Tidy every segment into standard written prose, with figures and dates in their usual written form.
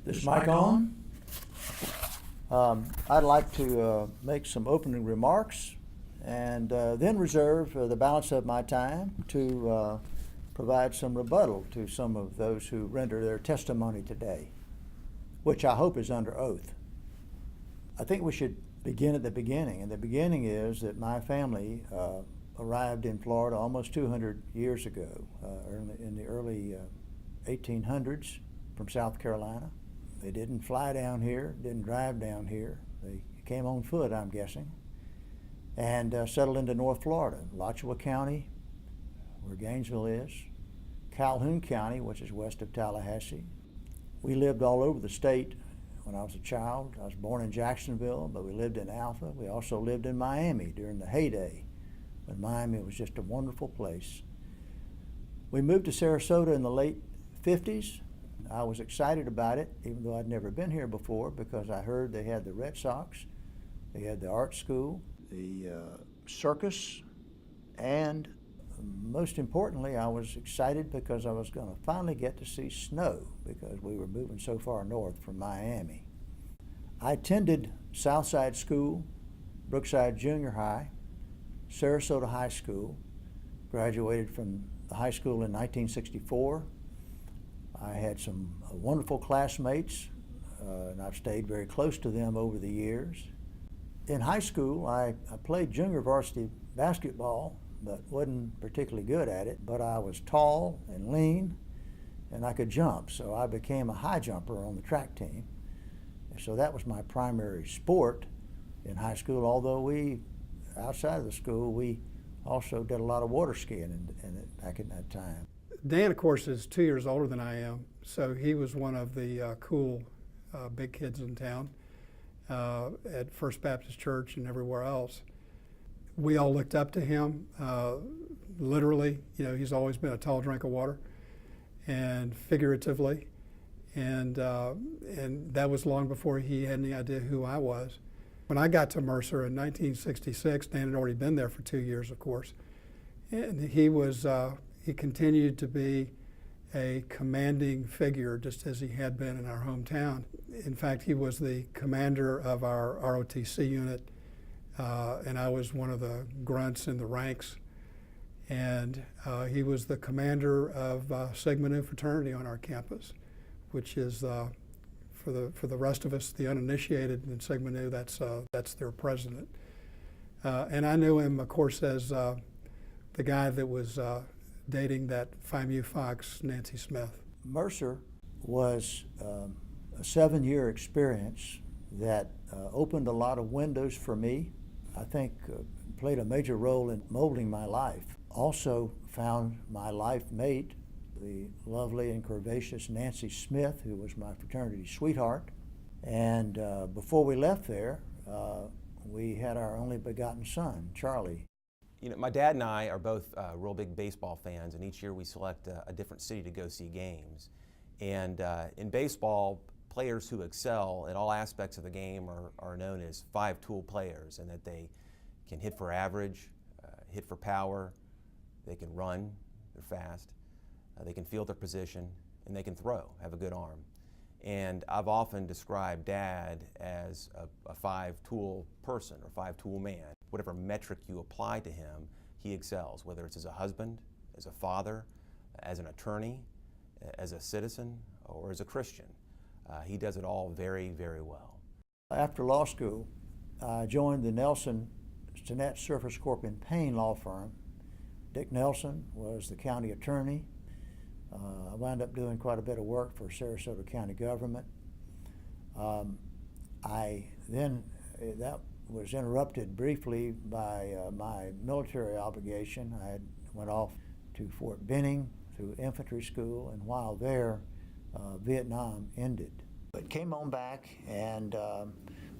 This mic on? I'd like to make some opening remarks and then reserve the balance of my time to provide some rebuttal to some of those who render their testimony today, which I hope is under oath. I think we should begin at the beginning, and the beginning is that my family arrived in Florida almost 200 years ago, in the early 1800s from South Carolina. They didn't fly down here, didn't drive down here. They came on foot, I'm guessing, and settled into North Florida, Alachua County, where Gainesville is, Calhoun County, which is west of Tallahassee. We lived all over the state when I was a child. I was born in Jacksonville, but we lived in Alpha. We also lived in Miami during the heyday, when Miami was just a wonderful place. We moved to Sarasota in the late 50s. I was excited about it, even though I'd never been here before, because I heard they had the Red Sox, they had the art school, the circus, and most importantly, I was excited because I was going to finally get to see snow because we were moving so far north from Miami. I attended Southside School, Brookside Junior High, Sarasota High School, graduated from the high school in 1964. I had some wonderful classmates, and I've stayed very close to them over the years. In high school, I played junior varsity basketball, but wasn't particularly good at it, but I was tall and lean, and I could jump, so I became a high jumper on the track team. And so that was my primary sport in high school, although outside of the school, we also did a lot of water skiing back in that time. Dan, of course, is 2 years older than I am, so he was one of the cool big kids in town at First Baptist Church and everywhere else. We all looked up to him, literally. He's always been a tall drink of water, and figuratively, and that was long before he had any idea who I was. When I got to Mercer in 1966, Dan had already been there for 2 years, of course, and he continued to be a commanding figure, just as he had been in our hometown. In fact, he was the commander of our ROTC unit, and I was one of the grunts in the ranks. And he was the commander of Sigma Nu fraternity on our campus, which is, for the rest of us, the uninitiated in Sigma Nu, that's their president. And I knew him, of course, as the guy that was dating that Phi Mu Fox, Nancy Smith. Mercer was a 7-year experience that opened a lot of windows for me. I think played a major role in molding my life. Also found my life mate, the lovely and curvaceous Nancy Smith, who was my fraternity sweetheart. And before we left there, we had our only begotten son, Charlie. My dad and I are both real big baseball fans, and each year we select a different city to go see games. And in baseball, players who excel at all aspects of the game are known as five-tool players, and that they can hit for average, hit for power, they can run, they're fast, they can field their position, and they can throw, have a good arm. And I've often described Dad as a five-tool person or five-tool man. Whatever metric you apply to him, he excels, whether it's as a husband, as a father, as an attorney, as a citizen, or as a Christian. He does it all very, very well. After law school, I joined the Nelson, Stinnett, Surface Corp and Payne law firm. Dick Nelson was the county attorney. I wound up doing quite a bit of work for Sarasota County government. That was interrupted briefly by my military obligation. I went off to Fort Benning through infantry school, and while there, Vietnam ended. But came on back, and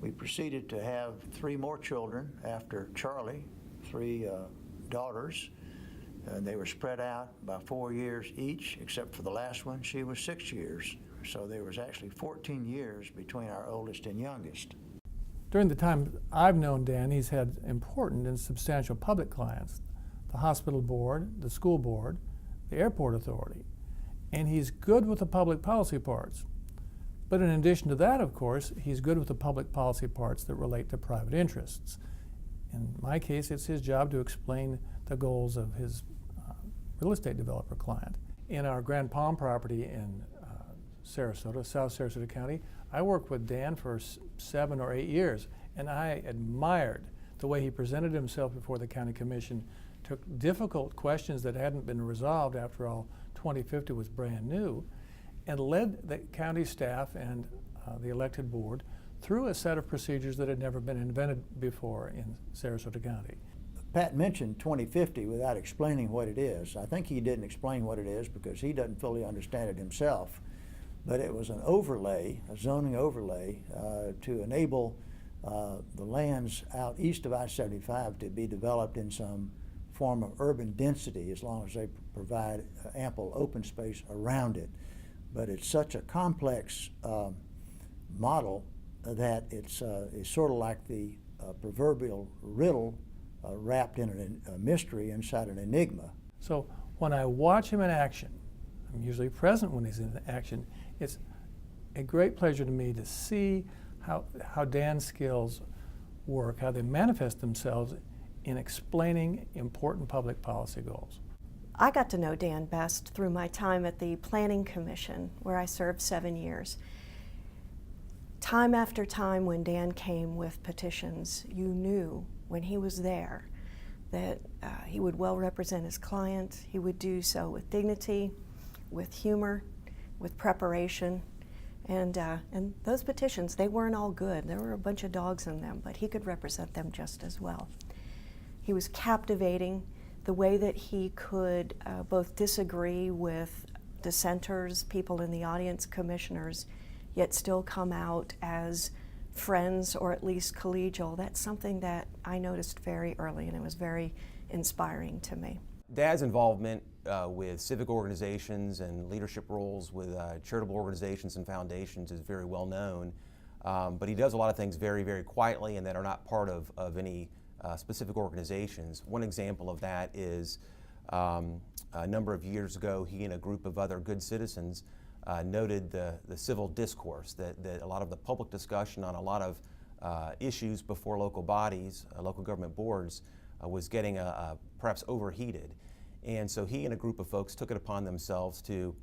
we proceeded to have 3 more children after Charlie, 3 daughters. And they were spread out by 4 years each, except for the last one. She was 6 years. So there was actually 14 years between our oldest and youngest. During the time I've known Dan, he's had important and substantial public clients, the hospital board, the school board, the airport authority, and he's good with the public policy parts. But in addition to that, of course, he's good with the public policy parts that relate to private interests. In my case, it's his job to explain the goals of his real estate developer client. In our Grand Palm property in Sarasota, South Sarasota County, I worked with Dan for 7 or 8 years, and I admired the way he presented himself before the county commission, took difficult questions that hadn't been resolved. After all, 2050 was brand new, and led the county staff and the elected board through a set of procedures that had never been invented before in Sarasota County. Pat mentioned 2050 without explaining what it is. I think he didn't explain what it is because he doesn't fully understand it himself. But it was an overlay, a zoning overlay, to enable the lands out east of I-75 to be developed in some form of urban density as long as they provide ample open space around it. But it's such a complex model that it's sort of like the proverbial riddle wrapped in a mystery inside an enigma. So when I watch him in action, I'm usually present when he's in action, it's a great pleasure to me to see how Dan's skills work, how they manifest themselves in explaining important public policy goals. I got to know Dan best through my time at the Planning Commission, where I served 7 years. Time after time when Dan came with petitions, you knew when he was there that he would well represent his client. He would do so with dignity, with humor, with preparation. And those petitions, they weren't all good. There were a bunch of dogs in them, but he could represent them just as well. He was captivating. The way that he could both disagree with dissenters, people in the audience, commissioners, yet still come out as friends or at least collegial, that's something that I noticed very early, and it was very inspiring to me. Dad's involvement with civic organizations and leadership roles with charitable organizations and foundations is very well known, but he does a lot of things very, very quietly and that are not part of any specific organizations. One example of that is a number of years ago, he and a group of other good citizens noted the civil discourse, that a lot of the public discussion on a lot of issues before local bodies, local government boards, was getting perhaps overheated. And so he and a group of folks took it upon themselves to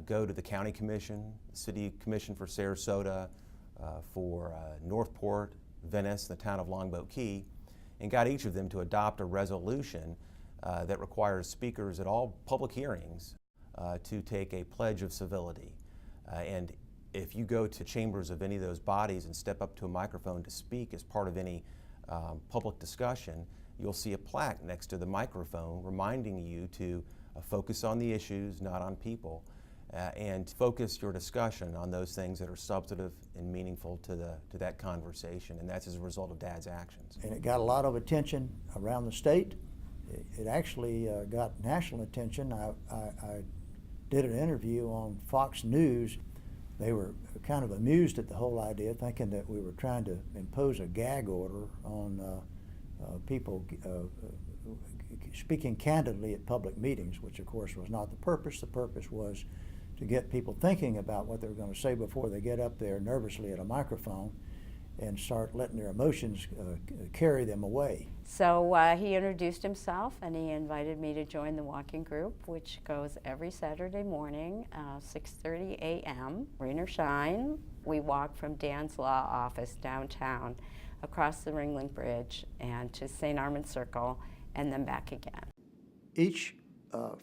go to the county commission, the city commission for Sarasota, for Northport, Venice, the town of Longboat Key, and got each of them to adopt a resolution that requires speakers at all public hearings to take a pledge of civility. And if you go to chambers of any of those bodies and step up to a microphone to speak as part of any public discussion, you'll see a plaque next to the microphone reminding you to focus on the issues, not on people, and focus your discussion on those things that are substantive and meaningful to that conversation. And that's as a result of Dad's actions. And it got a lot of attention around the state. It actually got national attention. I did an interview on Fox News. They were kind of amused at the whole idea, thinking that we were trying to impose a gag order on people speaking candidly at public meetings, which of course was not the purpose. The purpose was to get people thinking about what they were going to say before they get up there nervously at a microphone and start letting their emotions carry them away. So he introduced himself and he invited me to join the walking group, which goes every Saturday morning, 6:30 a.m., rain or shine. We walk from Dan's law office downtown, across the Ringling Bridge and to St. Armand Circle, and then back again. Each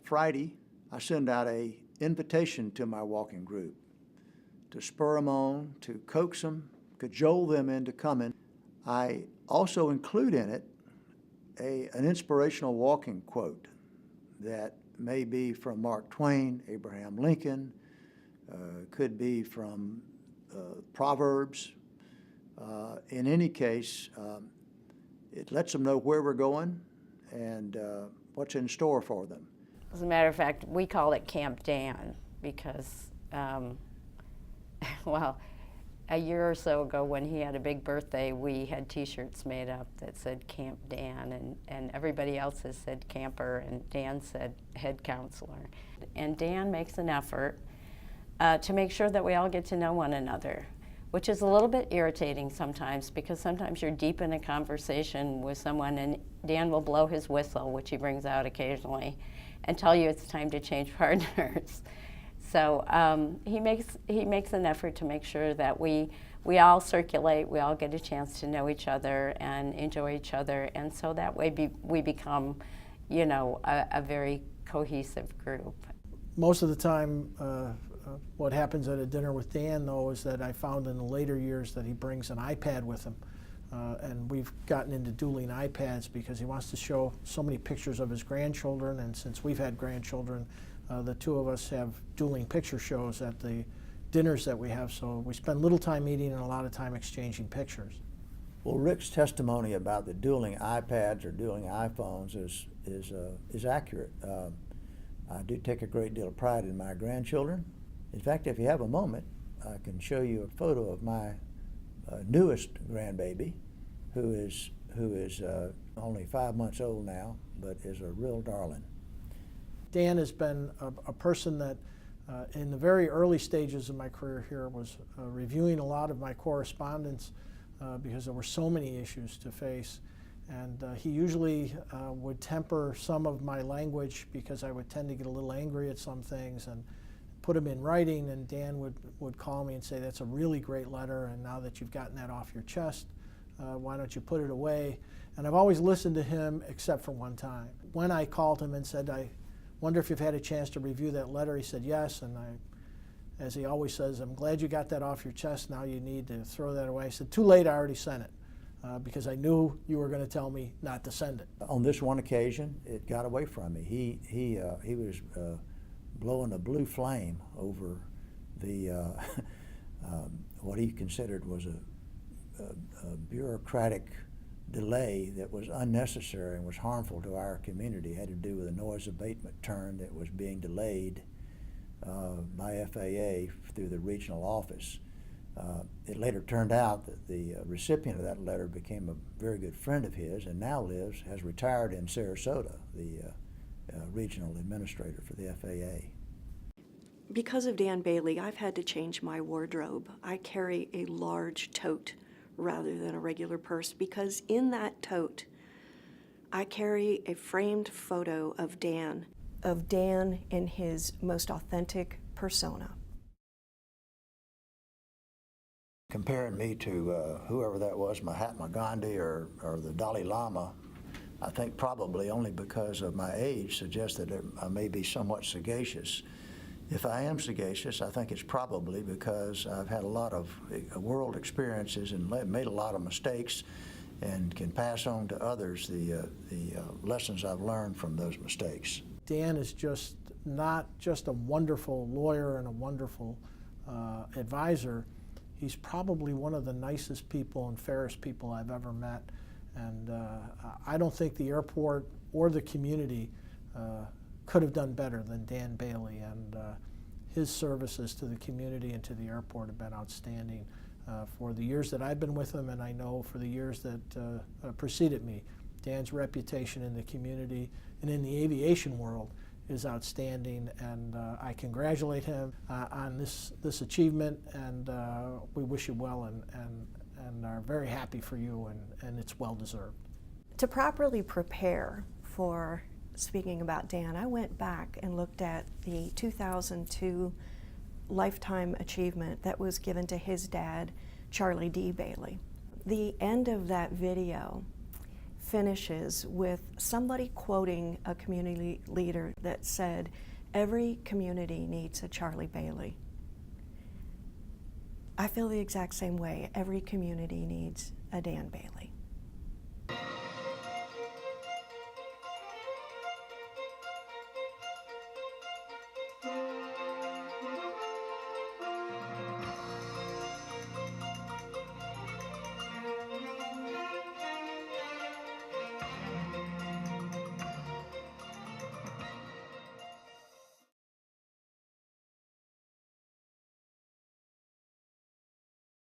Friday, I send out an invitation to my walking group to spur them on, to coax them, cajole them into coming. I also include in it an inspirational walking quote that may be from Mark Twain, Abraham Lincoln, could be from Proverbs. In any case, it lets them know where we're going and what's in store for them. As a matter of fact, we call it Camp Dan because, well, a year or so ago when he had a big birthday, we had T-shirts made up that said Camp Dan, and everybody else has said camper, and Dan said head counselor. And Dan makes an effort to make sure that we all get to know one another, which is a little bit irritating sometimes, because sometimes you're deep in a conversation with someone and Dan will blow his whistle, which he brings out occasionally, and tell you it's time to change partners. So he makes an effort to make sure that we all circulate, we all get a chance to know each other and enjoy each other, and so that way we become, you know, a very cohesive group. Most of the time, what happens at a dinner with Dan, though, is that I found in the later years that he brings an iPad with him. And we've gotten into dueling iPads because he wants to show so many pictures of his grandchildren, and since we've had grandchildren, the two of us have dueling picture shows at the dinners that we have, so we spend little time eating and a lot of time exchanging pictures. Well, Rick's testimony about the dueling iPads or dueling iPhones is accurate. I do take a great deal of pride in my grandchildren. In fact, if you have a moment, I can show you a photo of my newest grandbaby, who is only 5 months old now, but is a real darling. Dan has been a person that in the very early stages of my career here was reviewing a lot of my correspondence because there were so many issues to face. And he usually would temper some of my language because I would tend to get a little angry at some things and put them in writing, and Dan would call me and say, that's a really great letter, and now that you've gotten that off your chest, why don't you put it away? And I've always listened to him except for one time. When I called him and said, I wonder if you've had a chance to review that letter, he said yes, and as he always says, I'm glad you got that off your chest, now you need to throw that away. I said, too late, I already sent it. Because I knew you were going to tell me not to send it. On this one occasion, it got away from me. He was blowing a blue flame over the what he considered was a bureaucratic delay that was unnecessary and was harmful to our community. It had to do with a noise abatement turn that was being delayed by FAA through the regional office. It later turned out that the recipient of that letter became a very good friend of his and now has retired in Sarasota, the regional administrator for the FAA. Because of Dan Bailey, I've had to change my wardrobe. I carry a large tote rather than a regular purse because in that tote, I carry a framed photo of Dan in his most authentic persona. Comparing me to whoever that was, Mahatma Gandhi or the Dalai Lama, I think probably only because of my age suggests that I may be somewhat sagacious. If I am sagacious, I think it's probably because I've had a lot of world experiences and made a lot of mistakes and can pass on to others the lessons I've learned from those mistakes. Dan is just not just a wonderful lawyer and a wonderful advisor. He's probably one of the nicest people and fairest people I've ever met. And I don't think the airport or the community could have done better than Dan Bailey. And his services to the community and to the airport have been outstanding for the years that I've been with him, and I know for the years that preceded me. Dan's reputation in the community and in the aviation world is outstanding, and I congratulate him on this achievement, and we wish you well and are very happy for you, and it's well deserved. To properly prepare for speaking about Dan, I went back and looked at the 2002 Lifetime Achievement that was given to his dad, Charlie D. Bailey. The end of that video finishes with somebody quoting a community leader that said, "Every community needs a Charlie Bailey." I feel the exact same way. Every community needs a Dan Bailey.